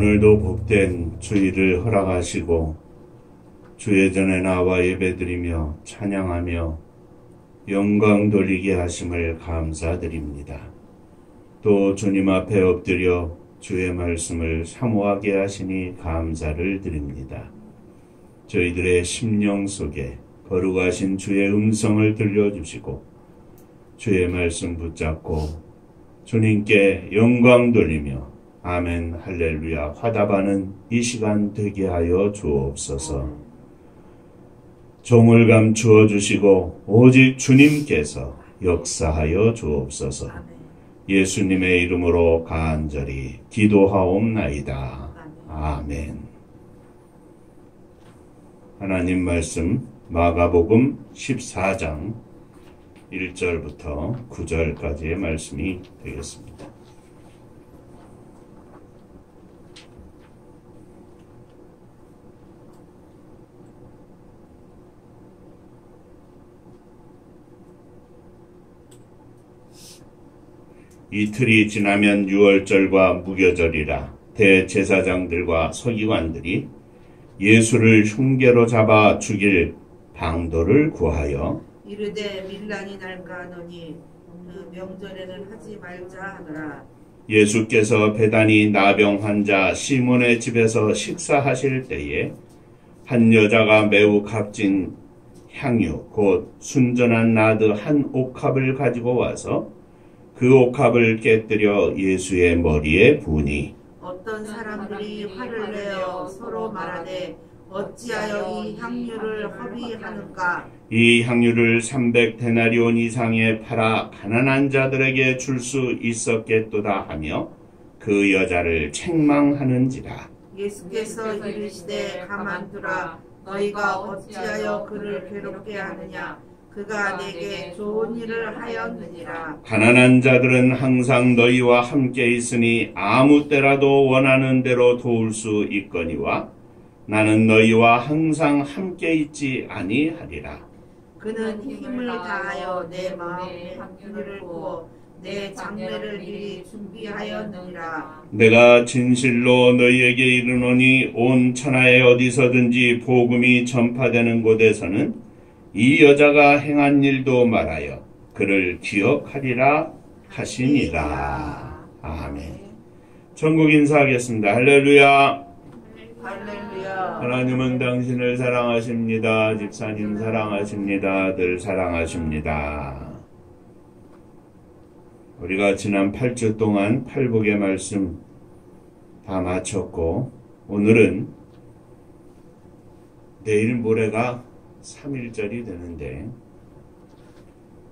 오늘도 복된 주일을 허락하시고 주의 전에 나와 예배드리며 찬양하며 영광 돌리게 하심을 감사드립니다. 또 주님 앞에 엎드려 주의 말씀을 사모하게 하시니 감사를 드립니다. 저희들의 심령 속에 거룩하신 주의 음성을 들려주시고 주의 말씀 붙잡고 주님께 영광 돌리며 아멘 할렐루야 화답하는 이 시간 되게 하여 주옵소서. 종을 감추어 주시고 오직 주님께서 역사하여 주옵소서. 예수님의 이름으로 간절히 기도하옵나이다. 아멘. 하나님 말씀 마가복음 14장 1절부터 9절까지의 말씀이 되겠습니다. 이틀이 지나면 유월절과 무교절이라 대제사장들과 서기관들이 예수를 흉계로 잡아 죽일 방도를 구하여 이르되 밀란이 날까 하노니 그 명절에는 하지 말자 하더라. 예수께서 배단이 나병 환자 시몬의 집에서 식사하실 때에 한 여자가 매우 값진 향유 곧 순전한 나드 한 옥합을 가지고 와서 그 옥합을 깨뜨려 예수의 머리에 부으니 어떤 사람들이 화를 내어 서로 말하되 어찌하여 이 향유를 허비하는가. 이 향유를 300데나리온 이상에 팔아 가난한 자들에게 줄 수 있었겠도다 하며 그 여자를 책망하는지라. 예수께서 이르시되 가만두라. 너희가 어찌하여 그를 괴롭게 하느냐. 그가 내게 좋은 일을 하였느니라. 가난한 자들은 항상 너희와 함께 있으니 아무 때라도 원하는 대로 도울 수 있거니와 나는 너희와 항상 함께 있지 아니하리라. 그는 힘을 다하여 내 마음에 향유를 부어 내 장례를 미리 준비하였느니라. 내가 진실로 너희에게 이르노니 온 천하에 어디서든지 복음이 전파되는 곳에서는 이 여자가 행한 일도 말하여 그를 기억하리라 하시니라. 아멘. 전국 인사하겠습니다. 할렐루야. 할렐루야. 하나님은 당신을 사랑하십니다. 집사님 사랑하십니다. 늘 사랑하십니다. 우리가 지난 8주 동안 팔복의 말씀 다 마쳤고 오늘은 내일 모레가 3.1절이 되는데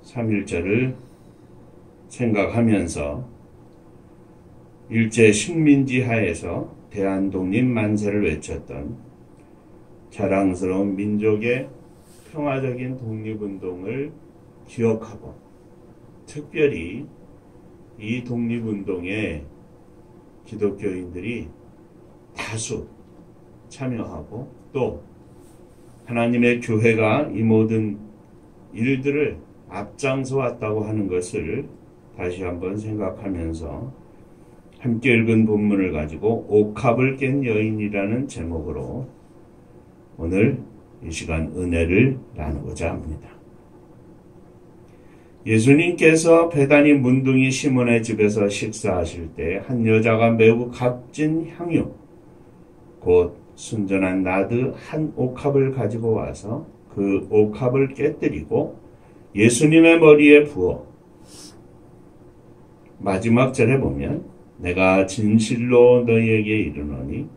3.1절을 생각하면서 일제 식민지 하에서 대한독립 만세를 외쳤던 자랑스러운 민족의 평화적인 독립운동을 기억하고 특별히 이 독립운동에 기독교인들이 다수 참여하고 또 하나님의 교회가 이 모든 일들을 앞장서 왔다고 하는 것을 다시 한번 생각하면서 함께 읽은 본문을 가지고 옥합을 깬 여인이라는 제목으로 오늘 이 시간 은혜를 나누고자 합니다. 예수님께서 베다니 문둥이 시몬의 집에서 식사하실 때 한 여자가 매우 값진 향유 곧 순전한 나드 한 옥합을 가지고 와서 그 옥합을 깨뜨리고 예수님의 머리에 부어 마지막 절에 보면 내가 진실로 너희에게 이르노니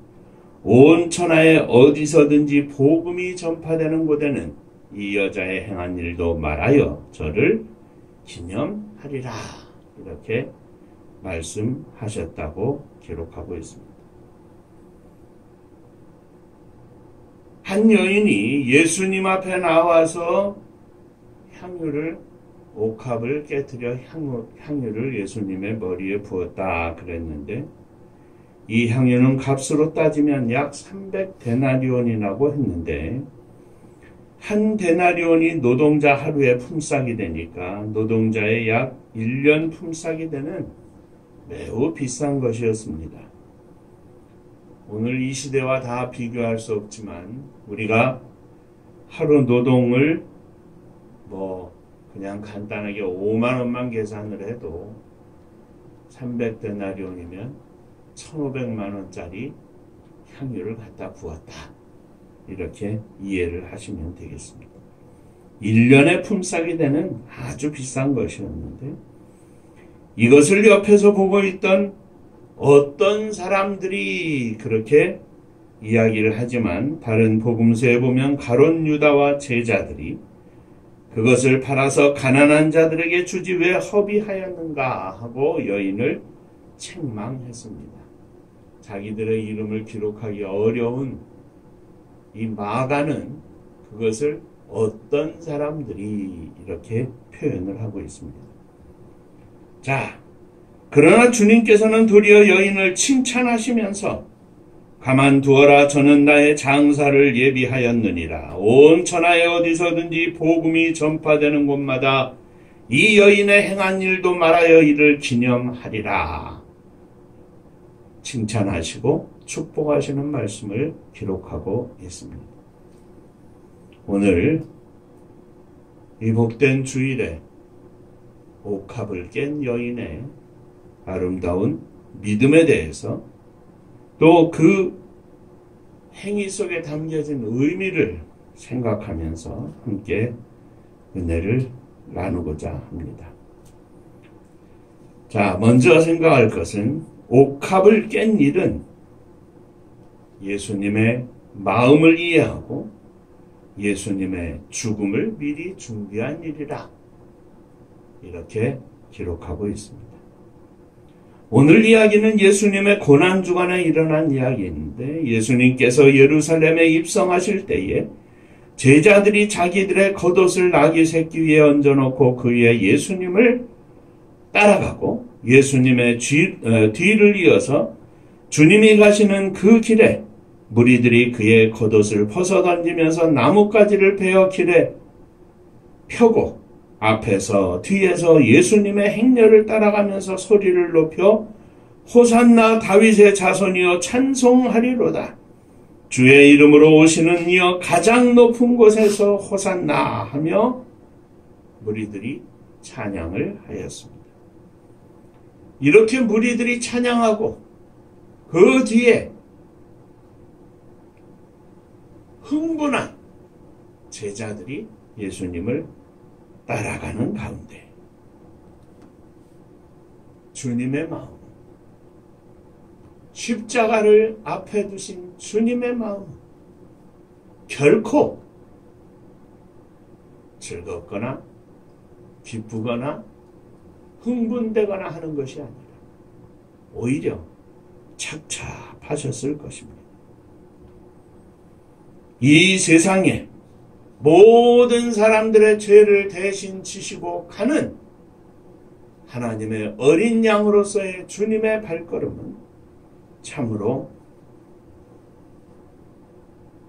온 천하에 어디서든지 복음이 전파되는 곳에는 이 여자의 행한 일도 말하여 저를 기념하리라 이렇게 말씀하셨다고 기록하고 있습니다. 한 여인이 예수님 앞에 나와서 향유를 옥합을 깨뜨려 향유를 예수님의 머리에 부었다 그랬는데 이 향유는 값으로 따지면 약 300데나리온이라고 했는데 한 데나리온이 노동자 하루의 품삯이 되니까 노동자의 약 1년 품삯이 되는 매우 비싼 것이었습니다. 오늘 이 시대와 다 비교할 수 없지만 우리가 하루 노동을 그냥 간단하게 5만 원만 계산을 해도 300데나리온이면 1,500만 원짜리 향유를 갖다 부었다. 이렇게 이해를 하시면 되겠습니다. 1년에 품삯이 되는 아주 비싼 것이었는데 이것을 옆에서 보고 있던 어떤 사람들이 그렇게 이야기를 하지만 다른 복음서에 보면 가룟 유다와 제자들이 그것을 팔아서 가난한 자들에게 주지 왜 허비하였는가 하고 여인을 책망했습니다. 자기들의 이름을 기록하기 어려운 이 마가는 그것을 어떤 사람들이 이렇게 표현을 하고 있습니다. 자, 그러나 주님께서는 도리어 여인을 칭찬하시면서 가만두어라, 저는 나의 장사를 예비하였느니라. 온 천하에 어디서든지 복음이 전파되는 곳마다 이 여인의 행한 일도 말하여 이를 기념하리라. 칭찬하시고 축복하시는 말씀을 기록하고 있습니다. 오늘 이 복된 주일에 옥합을 깬 여인의 아름다운 믿음에 대해서 또 그 행위 속에 담겨진 의미를 생각하면서 함께 은혜를 나누고자 합니다. 자, 먼저 생각할 것은 옥합을 깬 일은 예수님의 마음을 이해하고 예수님의 죽음을 미리 준비한 일이라 이렇게 기록하고 있습니다. 오늘 이야기는 예수님의 고난주간에 일어난 이야기인데 예수님께서 예루살렘에 입성하실 때에 제자들이 자기들의 겉옷을 나귀 새끼 위에 얹어놓고 그 위에 예수님을 따라가고 예수님의 뒤를 이어서 주님이 가시는 그 길에 무리들이 그의 겉옷을 벗어 던지면서 나뭇가지를 베어 길에 펴고 앞에서 뒤에서 예수님의 행렬을 따라가면서 소리를 높여 호산나 다윗의 자손이여 찬송하리로다. 주의 이름으로 오시는 이여 가장 높은 곳에서 호산나 하며 무리들이 찬양을 하였습니다. 이렇게 무리들이 찬양하고 그 뒤에 흥분한 제자들이 예수님을 따라가는 가운데 주님의 마음, 십자가를 앞에 두신 주님의 마음 결코 즐겁거나 기쁘거나 흥분되거나 하는 것이 아니라 오히려 착잡하셨을 것입니다. 이 세상에 모든 사람들의 죄를 대신 지시고 가는 하나님의 어린 양으로서의 주님의 발걸음은 참으로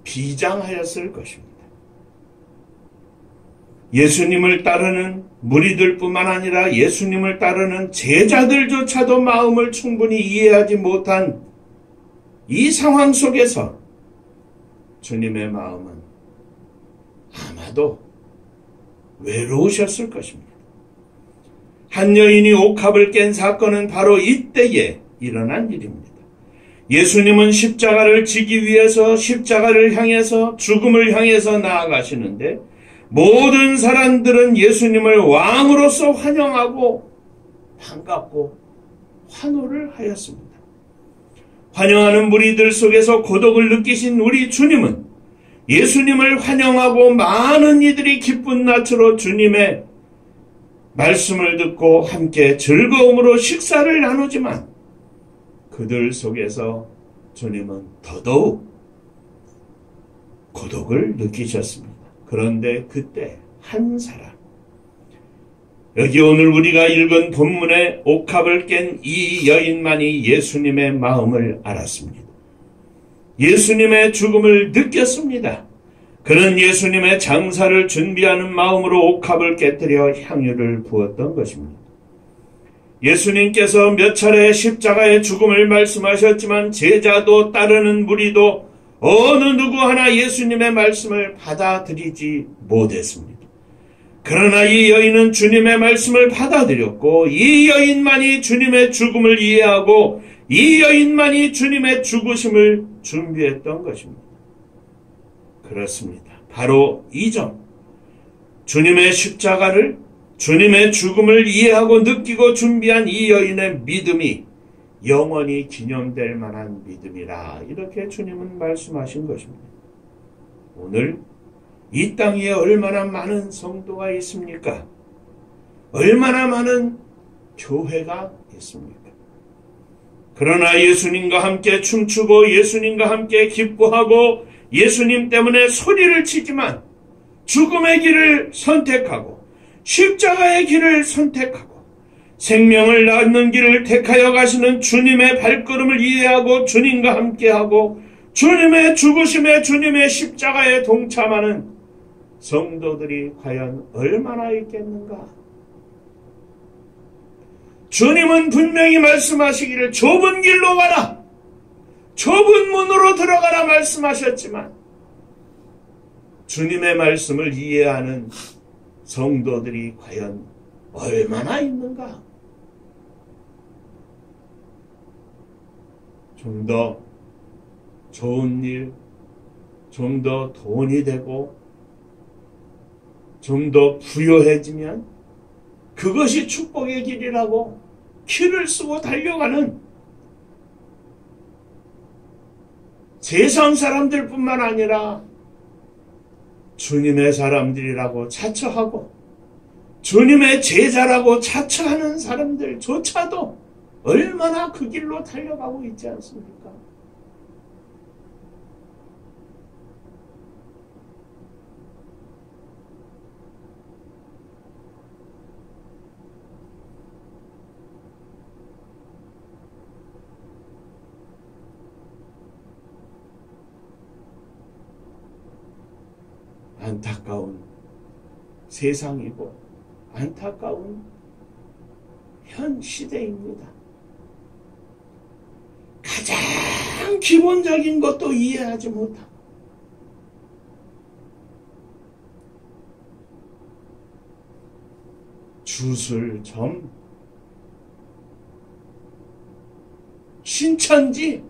비장하였을 것입니다. 예수님을 따르는 무리들뿐만 아니라 예수님을 따르는 제자들조차도 마음을 충분히 이해하지 못한 이 상황 속에서 주님의 마음은 아마도 외로우셨을 것입니다. 한 여인이 옥합을 깬 사건은 바로 이때에 일어난 일입니다. 예수님은 십자가를 지기 위해서 십자가를 향해서 죽음을 향해서 나아가시는데 모든 사람들은 예수님을 왕으로서 환영하고 반갑고 환호를 하였습니다. 환영하는 무리들 속에서 고독을 느끼신 우리 주님은 예수님을 환영하고 많은 이들이 기쁜 낯으로 주님의 말씀을 듣고 함께 즐거움으로 식사를 나누지만 그들 속에서 주님은 더더욱 고독을 느끼셨습니다. 그런데 그때 한 사람, 여기 오늘 우리가 읽은 본문의 옥합을 깬 이 여인만이 예수님의 마음을 알았습니다. 예수님의 죽음을 느꼈습니다. 그는 예수님의 장사를 준비하는 마음으로 옥합을 깨뜨려 향유를 부었던 것입니다. 예수님께서 몇 차례 십자가의 죽음을 말씀하셨지만 제자도 따르는 무리도 어느 누구 하나 예수님의 말씀을 받아들이지 못했습니다. 그러나 이 여인은 주님의 말씀을 받아들였고 이 여인만이 주님의 죽음을 이해하고 이 여인만이 주님의 죽으심을 준비했던 것입니다. 그렇습니다. 바로 이 점, 주님의 십자가를, 주님의 죽음을 이해하고 느끼고 준비한 이 여인의 믿음이 영원히 기념될 만한 믿음이라, 이렇게 주님은 말씀하신 것입니다. 오늘 이 땅 위에 얼마나 많은 성도가 있습니까? 얼마나 많은 교회가 있습니까? 그러나 예수님과 함께 춤추고 예수님과 함께 기뻐하고 예수님 때문에 소리를 치지만 죽음의 길을 선택하고 십자가의 길을 선택하고 생명을 낳는 길을 택하여 가시는 주님의 발걸음을 이해하고 주님과 함께하고 주님의 죽으심에 주님의 십자가에 동참하는 성도들이 과연 얼마나 있겠는가? 주님은 분명히 말씀하시기를 좁은 길로 가라, 좁은 문으로 들어가라 말씀하셨지만 주님의 말씀을 이해하는 성도들이 과연 얼마나 있는가? 좀 더 좋은 일, 좀 더 돈이 되고 좀 더 부유해지면 그것이 축복의 길이라고 키를 쓰고 달려가는 세상 사람들뿐만 아니라 주님의 사람들이라고 자처하고 주님의 제자라고 자처하는 사람들조차도 얼마나 그 길로 달려가고 있지 않습니까? 안타까운 세상이고 안타까운 현 시대입니다. 가장 기본적인 것도 이해하지 못하고 주술점, 신천지,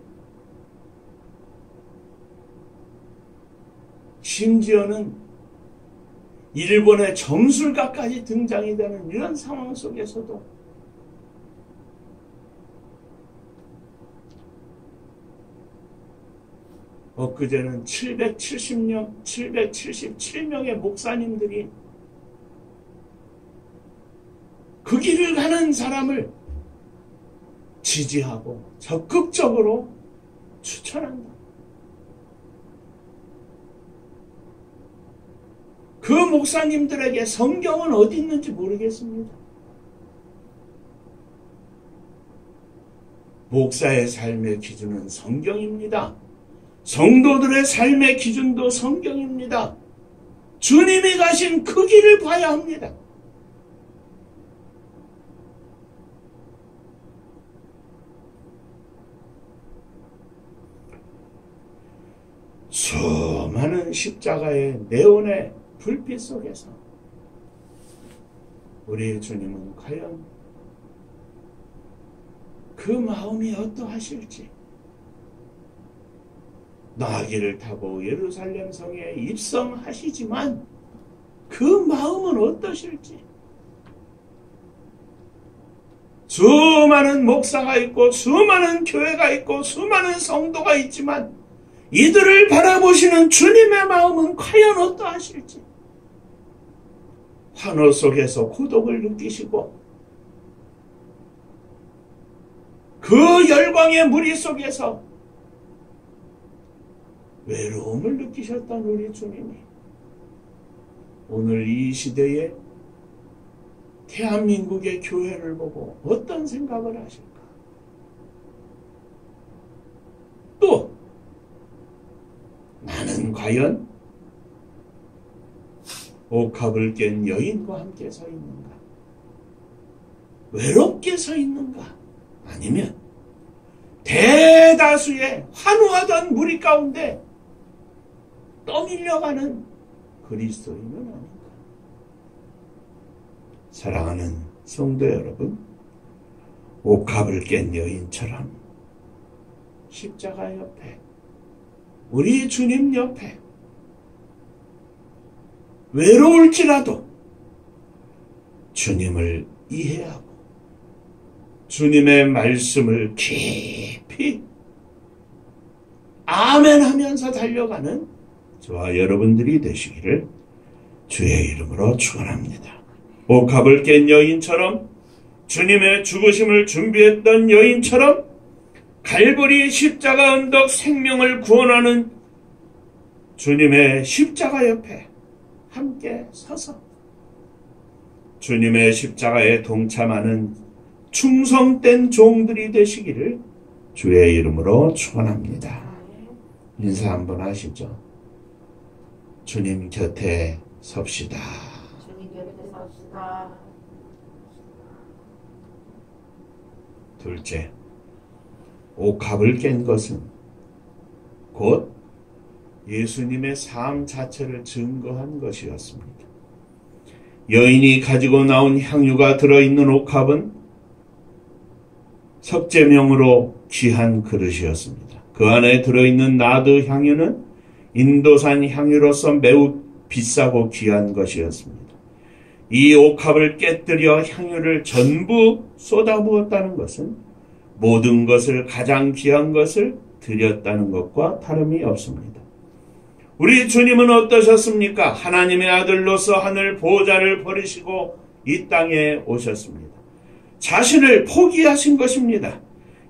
심지어는 일본의 점술가까지 등장이 되는 이런 상황 속에서도 엊그제는 777명의 목사님들이 그 길을 가는 사람을 지지하고 적극적으로 추천한다. 그 목사님들에게 성경은 어디 있는지 모르겠습니다. 목사의 삶의 기준은 성경입니다. 성도들의 삶의 기준도 성경입니다. 주님이 가신 그 길을 봐야 합니다. 수많은 십자가의 네온의 불빛 속에서 우리 주님은 과연 그 마음이 어떠하실지, 나귀를 타고 예루살렘 성에 입성하시지만 그 마음은 어떠실지, 수많은 목사가 있고 수많은 교회가 있고 수많은 성도가 있지만 이들을 바라보시는 주님의 마음은 과연 어떠하실지, 환호 속에서 고독을 느끼시고 그 열광의 무리 속에서 외로움을 느끼셨던 우리 주님이 오늘 이 시대에 대한민국의 교회를 보고 어떤 생각을 하실까? 또 나는 과연 옥합을 깬 여인과 함께 서 있는가? 외롭게 서 있는가? 아니면 대다수의 환호하던 무리 가운데 떠밀려가는 그리스도인은 아닌가? 사랑하는 성도 여러분, 옥합을 깬 여인처럼 십자가 옆에, 우리 주님 옆에 외로울지라도 주님을 이해하고 주님의 말씀을 깊이 아멘하면서 달려가는 저와 여러분들이 되시기를 주의 이름으로 축원합니다. 옥합을 깬 여인처럼, 주님의 죽으심을 준비했던 여인처럼 갈보리 십자가 언덕 생명을 구원하는 주님의 십자가 옆에 함께 서서 주님의 십자가에 동참하는 충성된 종들이 되시기를 주의 이름으로 축원합니다. 인사 한번 하시죠. 주님 곁에 섭시다. 주님 곁에 섭시다. 둘째, 옥합을 깬 것은 곧 예수님의 삶 자체를 증거한 것이었습니다. 여인이 가지고 나온 향유가 들어있는 옥합은 석재명으로 귀한 그릇이었습니다. 그 안에 들어있는 나드 향유는 인도산 향유로서 매우 비싸고 귀한 것이었습니다. 이 옥합을 깨뜨려 향유를 전부 쏟아부었다는 것은 모든 것을, 가장 귀한 것을 드렸다는 것과 다름이 없습니다. 우리 주님은 어떠셨습니까? 하나님의 아들로서 하늘 보좌를 버리시고 이 땅에 오셨습니다. 자신을 포기하신 것입니다.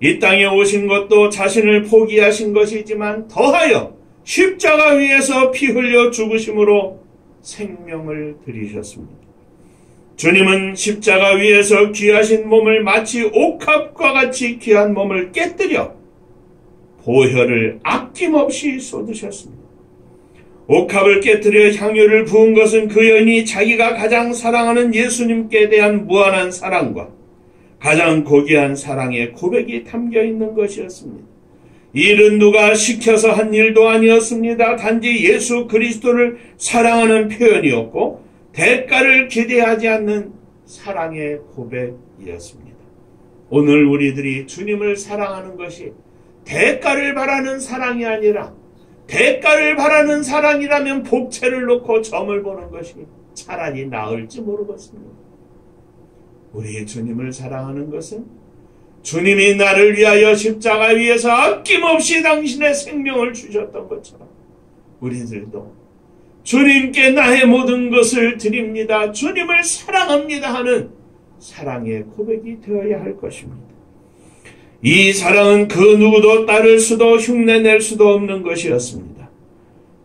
이 땅에 오신 것도 자신을 포기하신 것이지만 더하여 십자가 위에서 피 흘려 죽으심으로 생명을 드리셨습니다. 주님은 십자가 위에서 귀하신 몸을 마치 옥합과 같이 귀한 몸을 깨뜨려 보혈을 아낌없이 쏟으셨습니다. 옥합을 깨뜨려 향유를 부은 것은 그 여인이 자기가 가장 사랑하는 예수님께 대한 무한한 사랑과 가장 고귀한 사랑의 고백이 담겨 있는 것이었습니다. 이 일은 누가 시켜서 한 일도 아니었습니다. 단지 예수 그리스도를 사랑하는 표현이었고 대가를 기대하지 않는 사랑의 고백이었습니다. 오늘 우리들이 주님을 사랑하는 것이 대가를 바라는 사랑이 아니라, 대가를 바라는 사랑이라면 복채를 놓고 점을 보는 것이 차라리 나을지 모르겠습니다. 우리 주님을 사랑하는 것은 주님이 나를 위하여 십자가 위에서 아낌없이 당신의 생명을 주셨던 것처럼 우리들도 주님께 나의 모든 것을 드립니다, 주님을 사랑합니다 하는 사랑의 고백이 되어야 할 것입니다. 이 사랑은 그 누구도 따를 수도 흉내낼 수도 없는 것이었습니다.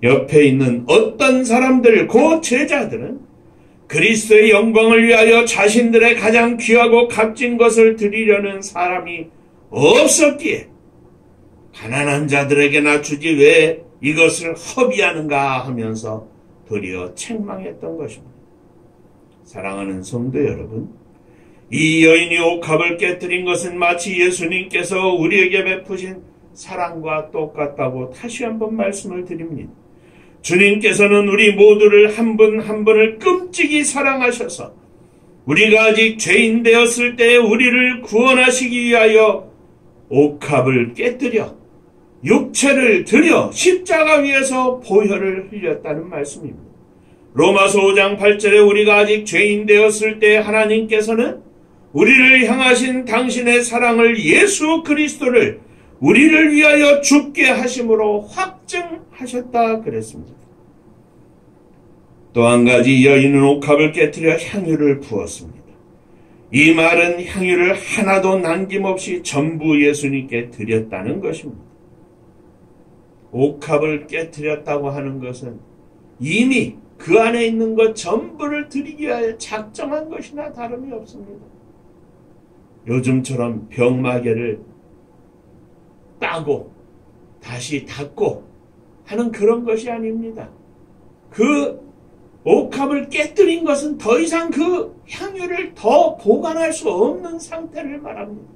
옆에 있는 어떤 사람들, 그 제자들은 그리스도의 영광을 위하여 자신들의 가장 귀하고 값진 것을 드리려는 사람이 없었기에 가난한 자들에게나 주지 왜 이것을 허비하는가 하면서 도리어 책망했던 것입니다. 사랑하는 성도 여러분, 이 여인이 옥합을 깨뜨린 것은 마치 예수님께서 우리에게 베푸신 사랑과 똑같다고 다시 한번 말씀을 드립니다. 주님께서는 우리 모두를 한 분 한 분을 끔찍이 사랑하셔서 우리가 아직 죄인 되었을 때 우리를 구원하시기 위하여 옥합을 깨뜨려 육체를 들여 십자가 위에서 보혈을 흘렸다는 말씀입니다. 로마서 5장 8절에 우리가 아직 죄인 되었을 때 하나님께서는 우리를 향하신 당신의 사랑을, 예수 그리스도를 우리를 위하여 죽게 하심으로 확증하셨다 그랬습니다. 또 한 가지, 여인은 옥합을 깨뜨려 향유를 부었습니다. 이 말은 향유를 하나도 남김없이 전부 예수님께 드렸다는 것입니다. 옥합을 깨뜨렸다고 하는 것은 이미 그 안에 있는 것 전부를 드리기 위하여 작정한 것이나 다름이 없습니다. 요즘처럼 병마개를 따고 다시 닫고 하는 그런 것이 아닙니다. 그 옥합을 깨뜨린 것은 더 이상 그 향유를 더 보관할 수 없는 상태를 말합니다.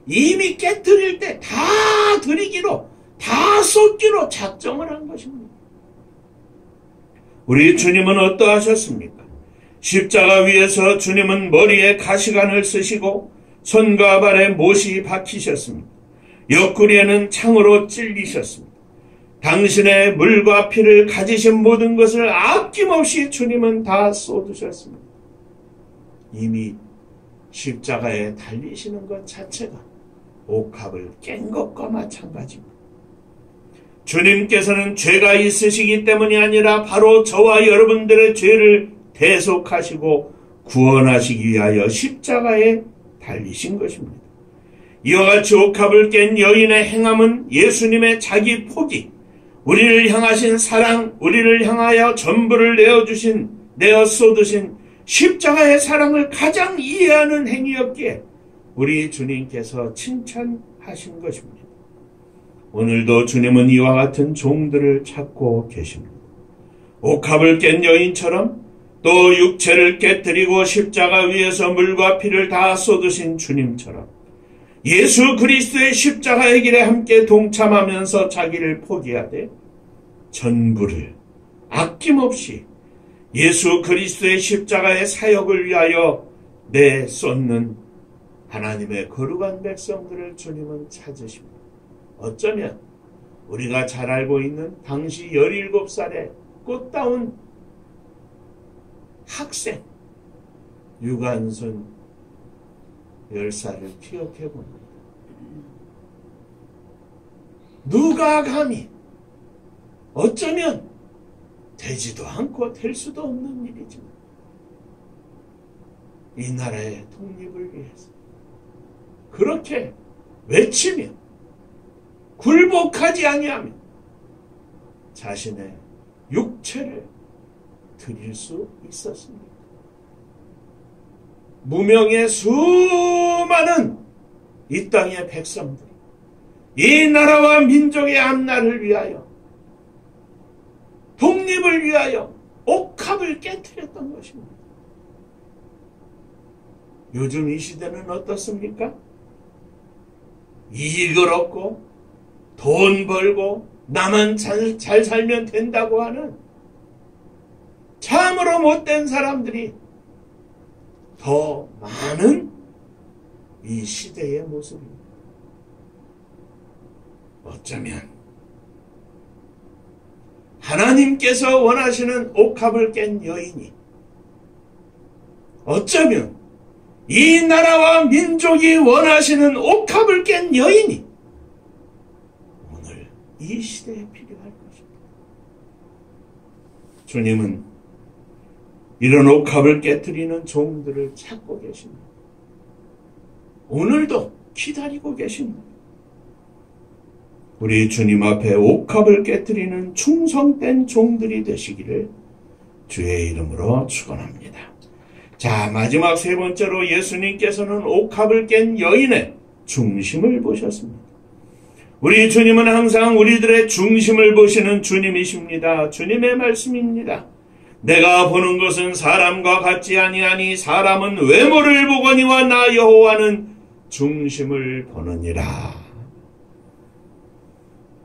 이미 깨뜨릴 때 다 드리기로, 다 쏟기로 작정을 한 것입니다. 우리 주님은 어떠하셨습니까? 십자가 위에서 주님은 머리에 가시관을 쓰시고 손과 발에 못이 박히셨습니다. 옆구리에는 창으로 찔리셨습니다. 당신의 물과 피를 가지신 모든 것을 아낌없이 주님은 다 쏟으셨습니다. 이미 십자가에 달리시는 것 자체가 옥합을 깬 것과 마찬가지입니다. 주님께서는 죄가 있으시기 때문이 아니라 바로 저와 여러분들의 죄를 대속하시고 구원하시기 위하여 십자가에 달리신 것입니다. 이와 같이 옥합을 깬 여인의 행함은 예수님의 자기 포기, 우리를 향하신 사랑, 우리를 향하여 전부를 내어 쏟으신 십자가의 사랑을 가장 이해하는 행위였기에 우리 주님께서 칭찬하신 것입니다. 오늘도 주님은 이와 같은 종들을 찾고 계십니다. 옥합을 깬 여인처럼 또 육체를 깨뜨리고 십자가 위에서 물과 피를 다 쏟으신 주님처럼 예수 그리스도의 십자가의 길에 함께 동참하면서 자기를 포기하되 전부를 아낌없이 예수 그리스도의 십자가의 사역을 위하여 내쏟는 하나님의 거룩한 백성들을 주님은 찾으십니다. 어쩌면 우리가 잘 알고 있는 당시 17살의 꽃다운 학생 유관순 열사를 기억해 봅니다. 누가 감히 어쩌면 되지도 않고 될 수도 없는 일이지만 이 나라의 독립을 위해서 그렇게 외치며 굴복하지 아니하며 자신의 육체를 드릴 수 있었습니다. 무명의 수많은 이 땅의 백성들이 이 나라와 민족의 앞날을 위하여 독립을 위하여 옥합을 깨뜨렸던 것입니다. 요즘 이 시대는 어떻습니까? 이익을 얻고 돈 벌고 나만 잘 살면 된다고 하는 참으로 못된 사람들이 더 많은 이 시대의 모습입니다. 어쩌면 하나님께서 원하시는 옥합을 깬 여인이 어쩌면 이 나라와 민족이 원하시는 옥합을 깬 여인이 오늘 이 시대에 필요할 것입니다. 주님은 이런 옥합을 깨뜨리는 종들을 찾고 계십니다. 오늘도 기다리고 계십니다. 우리 주님 앞에 옥합을 깨뜨리는 충성된 종들이 되시기를 주의 이름으로 축원합니다. 자, 마지막 세 번째로 예수님께서는 옥합을 깬 여인의 중심을 보셨습니다. 우리 주님은 항상 우리들의 중심을 보시는 주님이십니다. 주님의 말씀입니다. 내가 보는 것은 사람과 같지 아니하니 사람은 외모를 보거니와 나 여호와는 중심을 보느니라.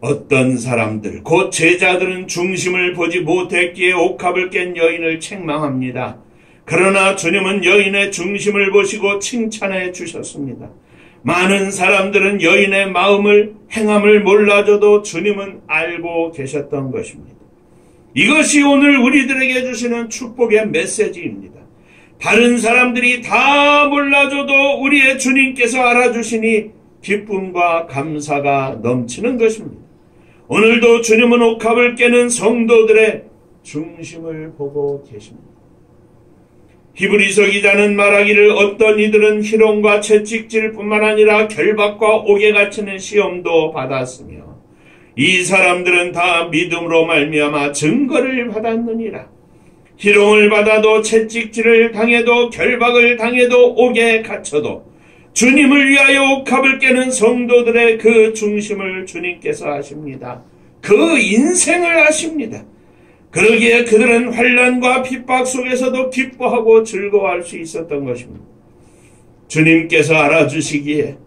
어떤 사람들, 곧 제자들은 중심을 보지 못했기에 옥합을 깬 여인을 책망합니다. 그러나 주님은 여인의 중심을 보시고 칭찬해 주셨습니다. 많은 사람들은 여인의 마음을, 행함을 몰라줘도 주님은 알고 계셨던 것입니다. 이것이 오늘 우리들에게 주시는 축복의 메시지입니다. 다른 사람들이 다 몰라줘도 우리의 주님께서 알아주시니 기쁨과 감사가 넘치는 것입니다. 오늘도 주님은 옥합을 깨는 성도들의 중심을 보고 계십니다. 히브리서 기자는 말하기를 어떤 이들은 희롱과 채찍질 뿐만 아니라 결박과 옥에 갇히는 시험도 받았으며 이 사람들은 다 믿음으로 말미암아 증거를 받았느니라. 희롱을 받아도 채찍질을 당해도 결박을 당해도 옥에 갇혀도 주님을 위하여 옥합을 깨는 성도들의 그 중심을 주님께서 아십니다. 그 인생을 아십니다. 그러기에 그들은 환난과 핍박 속에서도 기뻐하고 즐거워할 수 있었던 것입니다. 주님께서 알아주시기에,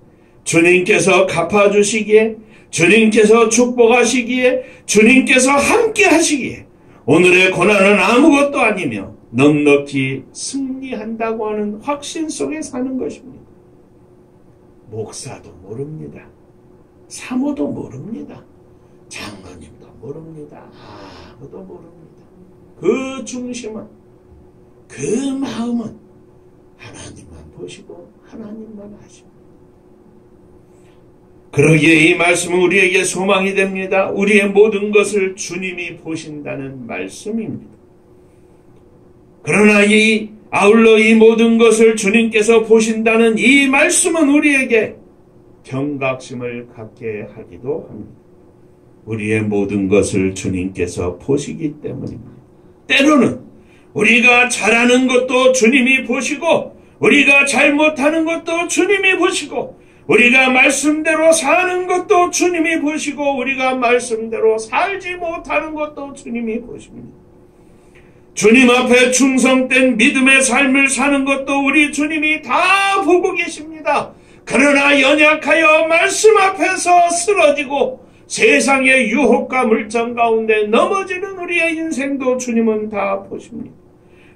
주님께서 갚아주시기에, 주님께서 축복하시기에, 주님께서 함께 하시기에 오늘의 고난은 아무것도 아니며 넉넉히 승리한다고 하는 확신 속에 사는 것입니다. 목사도 모릅니다. 사모도 모릅니다. 장로님도 모릅니다. 아무도 모릅니다. 그 중심은, 그 마음은 하나님만 보시고 하나님만 하십니다. 그러기에 이 말씀은 우리에게 소망이 됩니다. 우리의 모든 것을 주님이 보신다는 말씀입니다. 그러나 아울러 이 모든 것을 주님께서 보신다는 이 말씀은 우리에게 경각심을 갖게 하기도 합니다. 우리의 모든 것을 주님께서 보시기 때문입니다. 때로는 우리가 잘하는 것도 주님이 보시고, 우리가 잘못하는 것도 주님이 보시고, 우리가 말씀대로 사는 것도 주님이 보시고, 우리가 말씀대로 살지 못하는 것도 주님이 보십니다. 주님 앞에 충성된 믿음의 삶을 사는 것도 우리 주님이 다 보고 계십니다. 그러나 연약하여 말씀 앞에서 쓰러지고 세상의 유혹과 물정 가운데 넘어지는 우리의 인생도 주님은 다 보십니다.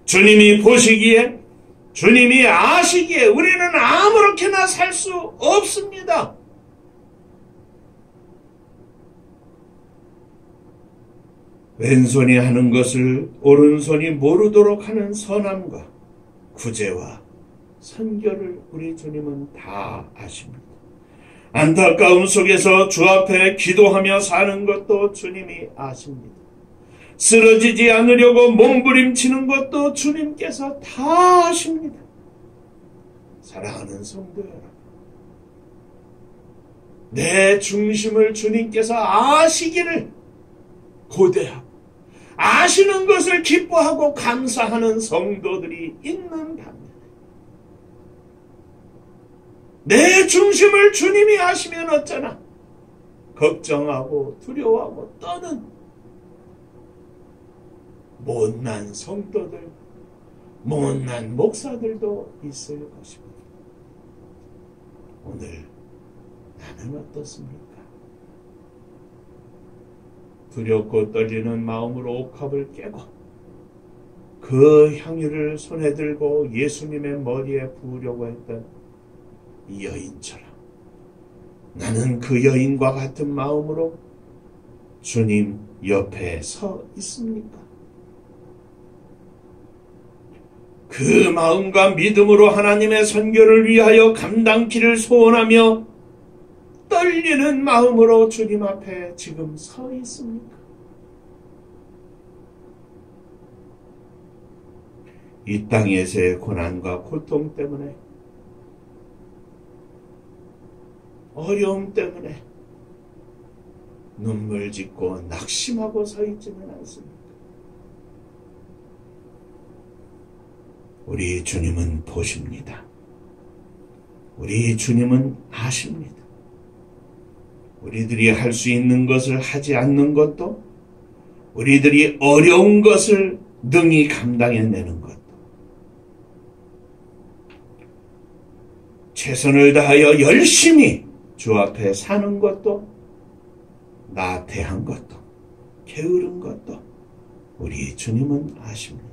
주님이 보시기에, 주님이 아시기에 우리는 아무렇게나 살 수 없습니다. 왼손이 하는 것을 오른손이 모르도록 하는 선함과 구제와 선결을 우리 주님은 다 아십니다. 안타까움 속에서 주 앞에 기도하며 사는 것도 주님이 아십니다. 쓰러지지 않으려고 몸부림치는 것도 주님께서 다 아십니다. 사랑하는 성도 여러분, 내 중심을 주님께서 아시기를 고대하고 아시는 것을 기뻐하고 감사하는 성도들이 있는 반면에, 내 중심을 주님이 아시면 어쩌나 걱정하고 두려워하고 떠는 못난 성도들, 못난 목사들도 있을 것입니다. 오늘 나는 어떻습니까? 두렵고 떨리는 마음으로 옥합을 깨고 그 향유를 손에 들고 예수님의 머리에 부으려고 했던 이 여인처럼 나는 그 여인과 같은 마음으로 주님 옆에 서 있습니까? 그 마음과 믿음으로 하나님의 선교를 위하여 감당키를 소원하며 떨리는 마음으로 주님 앞에 지금 서 있습니까? 이 땅에서의 고난과 고통 때문에, 어려움 때문에 눈물 짓고 낙심하고 서 있지는 않습니까? 우리 주님은 보십니다. 우리 주님은 아십니다. 우리들이 할 수 있는 것을 하지 않는 것도, 우리들이 어려운 것을 능히 감당해내는 것도, 최선을 다하여 열심히 주 앞에 사는 것도, 나태한 것도, 게으른 것도 우리 주님은 아십니다.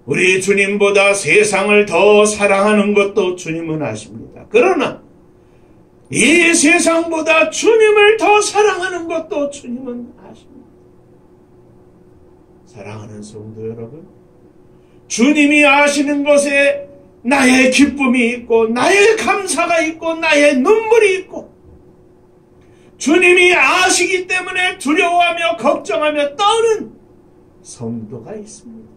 우리 주님보다 세상을 더 사랑하는 것도 주님은 아십니다. 그러나 이 세상보다 주님을 더 사랑하는 것도 주님은 아십니다. 사랑하는 성도 여러분, 주님이 아시는 것에 나의 기쁨이 있고, 나의 감사가 있고, 나의 눈물이 있고, 주님이 아시기 때문에 두려워하며 걱정하며 떠는 성도가 있습니다.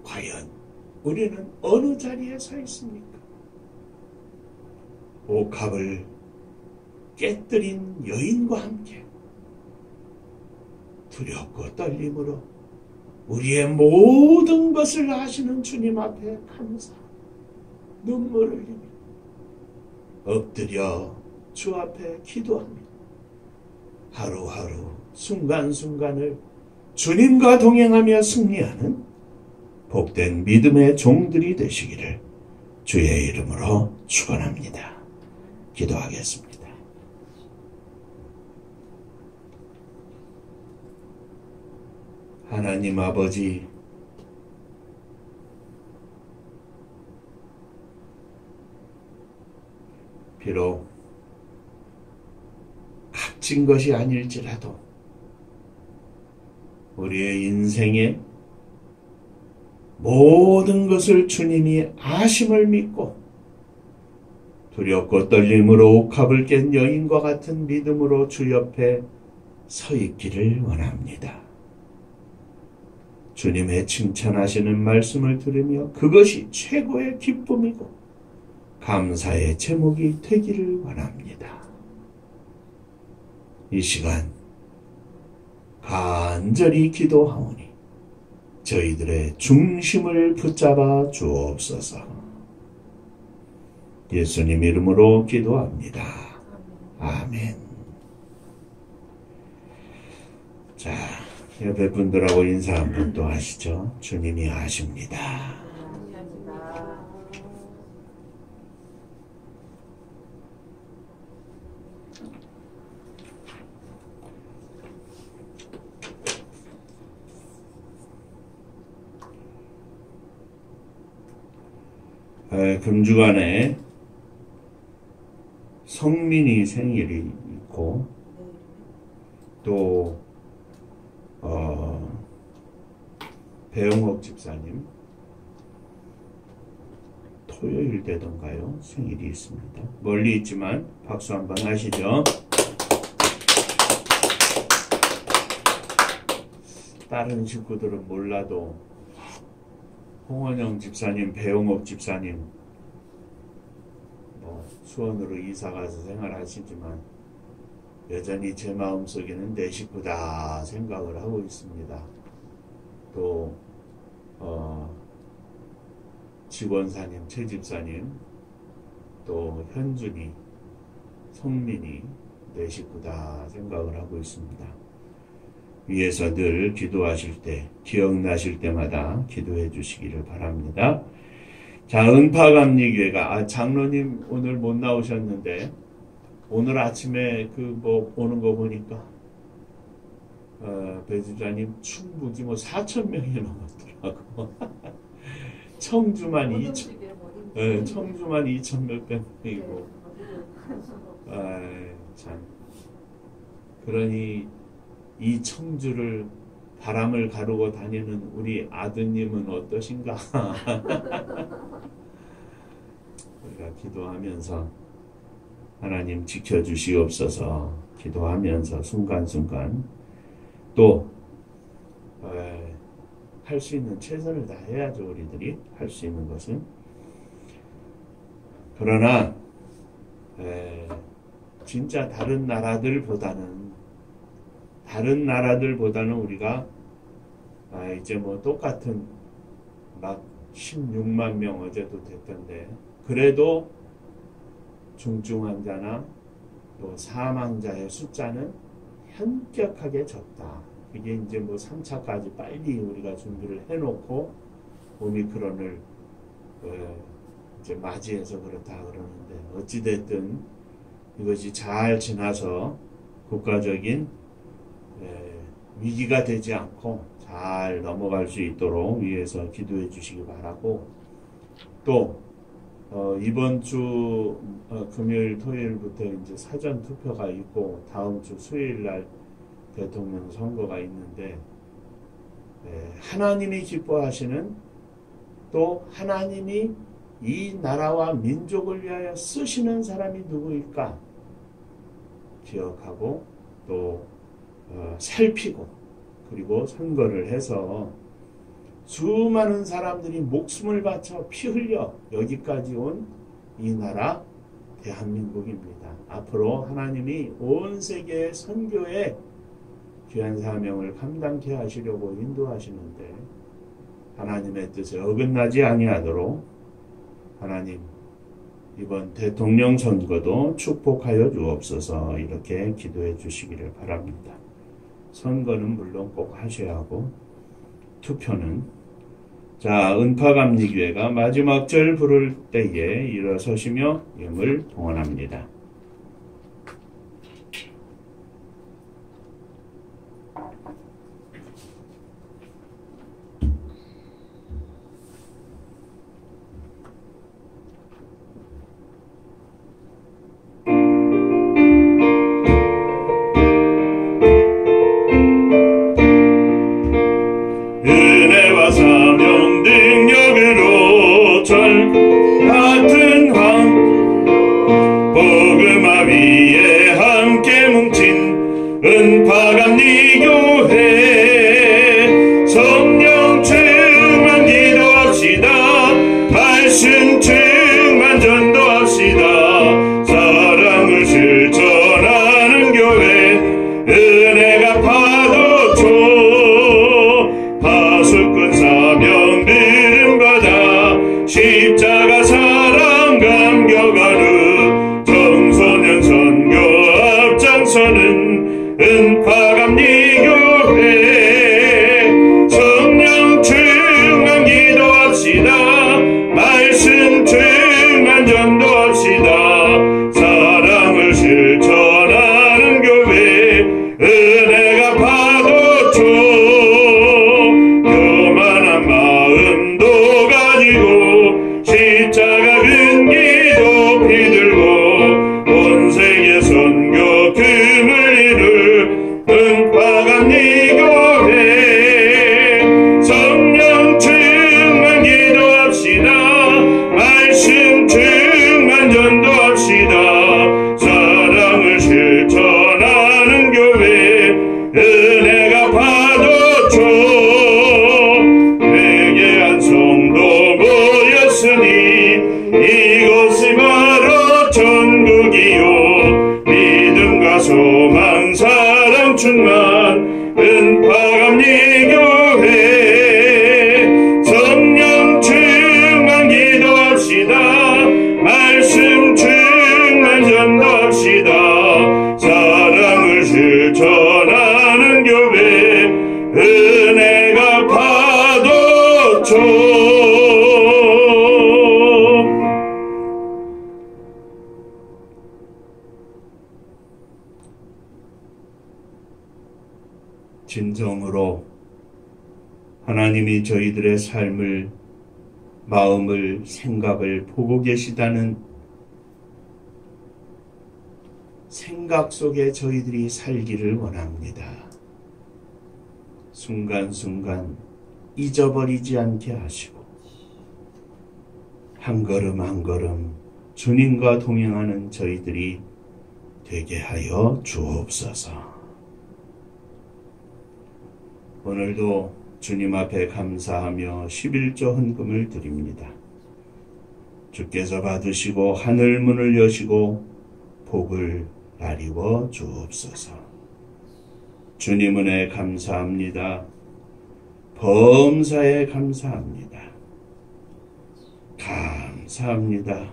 과연 우리는 어느 자리에 서 있습니까? 옥합을 깨뜨린 여인과 함께 두렵고 떨림으로 우리의 모든 것을 아시는 주님 앞에 감사, 눈물을 흘리며 엎드려 주 앞에 기도합니다. 하루하루 순간순간을 주님과 동행하며 승리하는 복된 믿음의 종들이 되시기를 주의 이름으로 축원합니다. 기도하겠습니다. 하나님 아버지, 비록 값진 것이 아닐지라도 우리의 인생에 모든 것을 주님이 아심을 믿고 두렵고 떨림으로 옥합을 깬 여인과 같은 믿음으로 주 옆에 서 있기를 원합니다. 주님의 칭찬하시는 말씀을 들으며 그것이 최고의 기쁨이고 감사의 제목이 되기를 원합니다. 이 시간 간절히 기도하오니 저희들의 중심을 붙잡아 주옵소서. 예수님 이름으로 기도합니다. 아멘. 자, 옆에 분들하고 인사 한 번 또 하시죠. 주님이 아십니다. 금주간에 성민이 생일이 있고 또 배영옥 집사님 토요일 되던가요? 생일이 있습니다. 멀리 있지만 박수 한번 하시죠. 다른 식구들은 몰라도 홍원영 집사님, 배영옥 집사님 수원으로 이사가서 생활하시지만 여전히 제 마음속에는 내 식구다 생각을 하고 있습니다. 또 직원사님, 최 집사님, 또 현준이, 성민이 내 식구다 생각을 하고 있습니다. 위에서 늘 기도하실 때, 기억나실 때마다 기도해 주시기를 바랍니다. 자, 은파감리교회가, 장로님 오늘 못 나오셨는데, 오늘 아침에 오는 거 보니까, 배집사님 충북이 4,000명이 넘었더라고. 청주만 2,000 몇백 명이고. 참. 그러니, 이 청주를 바람을 가르고 다니는 우리 아드님은 어떠신가? 우리가 기도하면서 하나님 지켜주시옵소서 기도하면서 순간순간 또 할 수 있는 최선을 다해야죠. 우리들이 할 수 있는 것은. 그러나 진짜 다른 나라들보다는 우리가 이제 똑같은 막 16만 명 어제도 됐던데 그래도 중증 환자나 또 사망자의 숫자는 현격하게 적다. 이게 이제 3차까지 빨리 우리가 준비를 해놓고 오미크론을 이제 맞이해서 그렇다 그러는데 어찌됐든 이것이 잘 지나서 국가적인 위기가 되지 않고 잘 넘어갈 수 있도록 위해서 기도해 주시기 바라고 또 이번 주 금요일 토요일부터 이제 사전 투표가 있고 다음 주 수요일 날 대통령 선거가 있는데 하나님이 기뻐하시는 또 하나님이 이 나라와 민족을 위하여 쓰시는 사람이 누구일까 기억하고 또 살피고 그리고 선거를 해서 수많은 사람들이 목숨을 바쳐 피 흘려 여기까지 온 이 나라 대한민국입니다. 앞으로 하나님이 온 세계의 선교에 귀한 사명을 감당케 하시려고 인도하시는데 하나님의 뜻에 어긋나지 아니하도록 하나님 이번 대통령 선거도 축복하여 주옵소서 이렇게 기도해 주시기를 바랍니다. 선거는 물론 꼭 하셔야 하고 투표는. 자, 은파감리교회가 마지막 절 부를 때에 일어서시며 예물 봉헌합니다. 은파감리교회 성령 충만 기도합시다. 말씀 충만 전도합시다. 사랑을 실천하는 교회 은혜가 파도초 파수꾼 사명 들음받아 십자가 사랑 감격하는 청소년 선교 앞장서는 은파감리교회 성령 충만 기도합시다. 말씀 충만 전도합시다. 사랑을 실천하는 교회 은혜가 파도초 교만한 마음도 가지고 십자가 근기도 피들고 온 세계 선교 금을 이룰 은파감리교회 성령 충만 기도합시다. 말씀 충만 전도합시다. 사랑을 실천하는 교회 은혜가 파도초 회개한 성도 모였으니 이곳이 바로 천국이요 믿음과 소망 사랑 충만 은파감리교회 성령 충만 기도합시다. 말씀 충만 전도합시다. 사랑을 실천하는 교회 은혜가 파도초 진정으로 하나님이 저희들의 삶을, 마음을, 생각을 보고 계시다는 생각 속에 저희들이 살기를 원합니다. 순간순간 잊어버리지 않게 하시고 한 걸음 한 걸음 주님과 동행하는 저희들이 되게 하여 주옵소서. 오늘도 주님 앞에 감사하며 11조 헌금을 드립니다. 주께서 받으시고 하늘 문을 여시고 복을 나리워 주옵소서. 주님 은혜 감사합니다. 범사에 감사합니다. 감사합니다.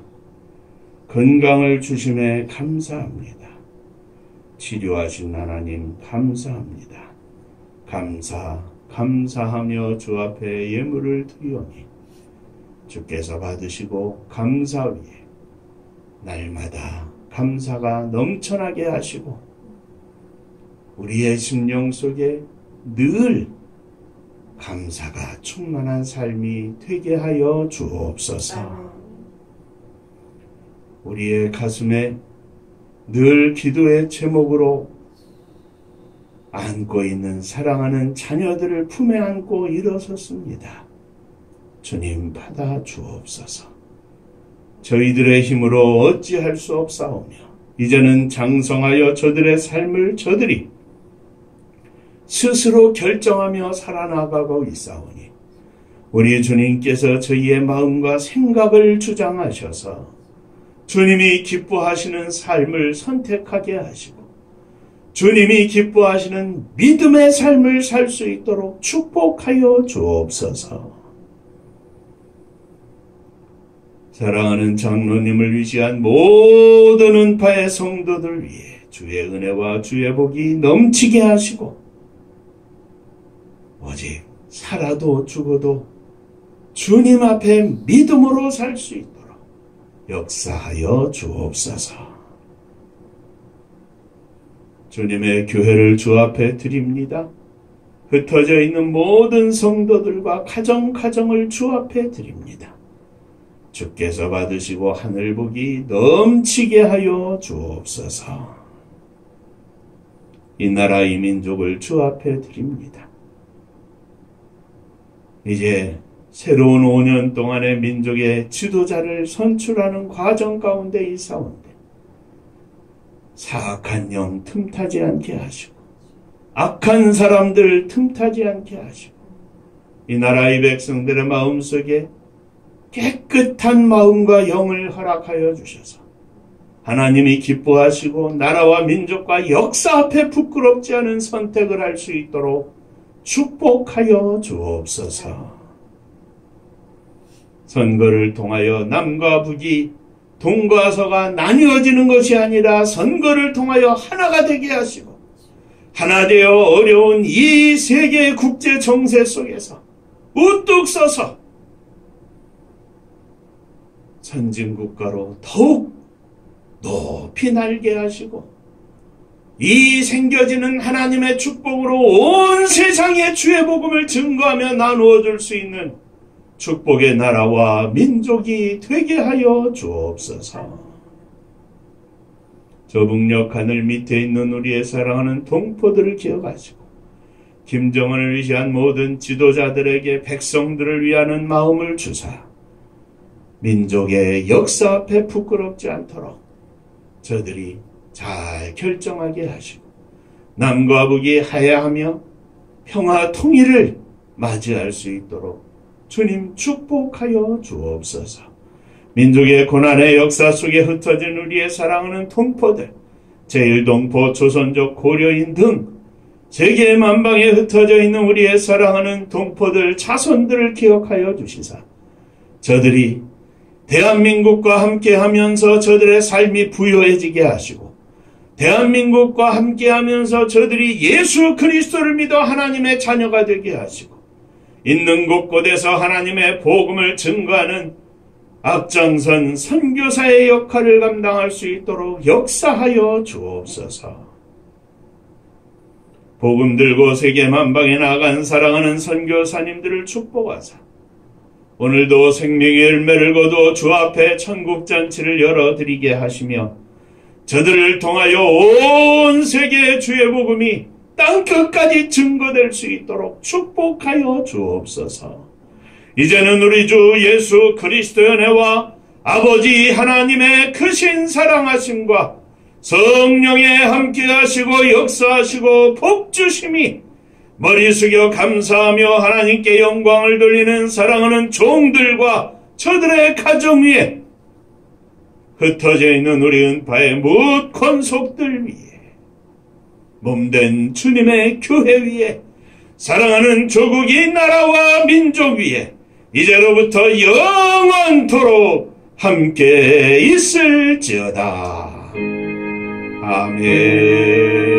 건강을 주심에 감사합니다. 치료하신 하나님 감사합니다. 감사하며 주 앞에 예물을 드리오니 주께서 받으시고 감사 위에 날마다 감사가 넘쳐나게 하시고 우리의 심령 속에 늘 감사가 충만한 삶이 되게 하여 주옵소서. 우리의 가슴에 늘 기도의 제목으로 안고 있는 사랑하는 자녀들을 품에 안고 일어섰습니다. 주님 받아 주옵소서. 저희들의 힘으로 어찌할 수 없사오며 이제는 장성하여 저들의 삶을 저들이 스스로 결정하며 살아나가고 있사오니 우리 주님께서 저희의 마음과 생각을 주장하셔서 주님이 기뻐하시는 삶을 선택하게 하시고 주님이 기뻐하시는 믿음의 삶을 살 수 있도록 축복하여 주옵소서. 사랑하는 장로님을 위시한 모든 은파의 성도들 위해 주의 은혜와 주의 복이 넘치게 하시고 오직 살아도 죽어도 주님 앞에 믿음으로 살 수 있도록 역사하여 주옵소서. 주님의 교회를 주 앞에 드립니다. 흩어져 있는 모든 성도들과 가정을 주 앞에 드립니다. 주께서 받으시고 하늘복이 넘치게 하여 주옵소서. 이 나라 이 민족을 주 앞에 드립니다. 이제 새로운 5년 동안의 민족의 지도자를 선출하는 과정 가운데 있사온데 사악한 영 틈타지 않게 하시고 악한 사람들 틈타지 않게 하시고 이 나라 이 백성들의 마음속에 깨끗한 마음과 영을 허락하여 주셔서 하나님이 기뻐하시고 나라와 민족과 역사 앞에 부끄럽지 않은 선택을 할 수 있도록 축복하여 주옵소서. 선거를 통하여 남과 북이 동과 서가 나뉘어지는 것이 아니라 선거를 통하여 하나가 되게 하시고 하나 되어 어려운 이 세계 국제 정세 속에서 우뚝 서서 선진국가로 더욱 높이 날게 하시고 이 생겨지는 하나님의 축복으로 온 세상에 주의 복음을 증거하며 나누어 줄 수 있는 축복의 나라와 민족이 되게 하여 주옵소서. 저 북녘 하늘 밑에 있는 우리의 사랑하는 동포들을 기억하시고 김정은을 위시한 모든 지도자들에게 백성들을 위하는 마음을 주사 민족의 역사 앞에 부끄럽지 않도록 저들이 잘 결정하게 하시고 남과 북이 하야하며 평화 통일을 맞이할 수 있도록 주님 축복하여 주옵소서. 민족의 고난의 역사 속에 흩어진 우리의 사랑하는 동포들, 제1동포, 조선족, 고려인 등 세계 만방에 흩어져 있는 우리의 사랑하는 동포들, 자손들을 기억하여 주시사 저들이 대한민국과 함께하면서 저들의 삶이 부유해지게 하시고 대한민국과 함께하면서 저들이 예수 그리스도를 믿어 하나님의 자녀가 되게 하시고 있는 곳곳에서 하나님의 복음을 증거하는 앞장선 선교사의 역할을 감당할 수 있도록 역사하여 주옵소서. 복음 들고 세계 만방에 나아간 사랑하는 선교사님들을 축복하사 오늘도 생명의 열매를 거두어 주 앞에 천국잔치를 열어드리게 하시며 저들을 통하여 온 세계의 주의 복음이 땅끝까지 증거될 수 있도록 축복하여 주옵소서. 이제는 우리 주 예수 그리스도의 은혜와 아버지 하나님의 크신 사랑하심과 성령의 함께하시고 역사하시고 복주심이 머리 숙여 감사하며 하나님께 영광을 돌리는 사랑하는 종들과 저들의 가정 위에 흩어져 있는 우리 은파의 뭇 권속들 위에 몸된 주님의 교회 위에 사랑하는 조국이 나라와 민족 위에 이제로부터 영원토록 함께 있을지어다. 아멘.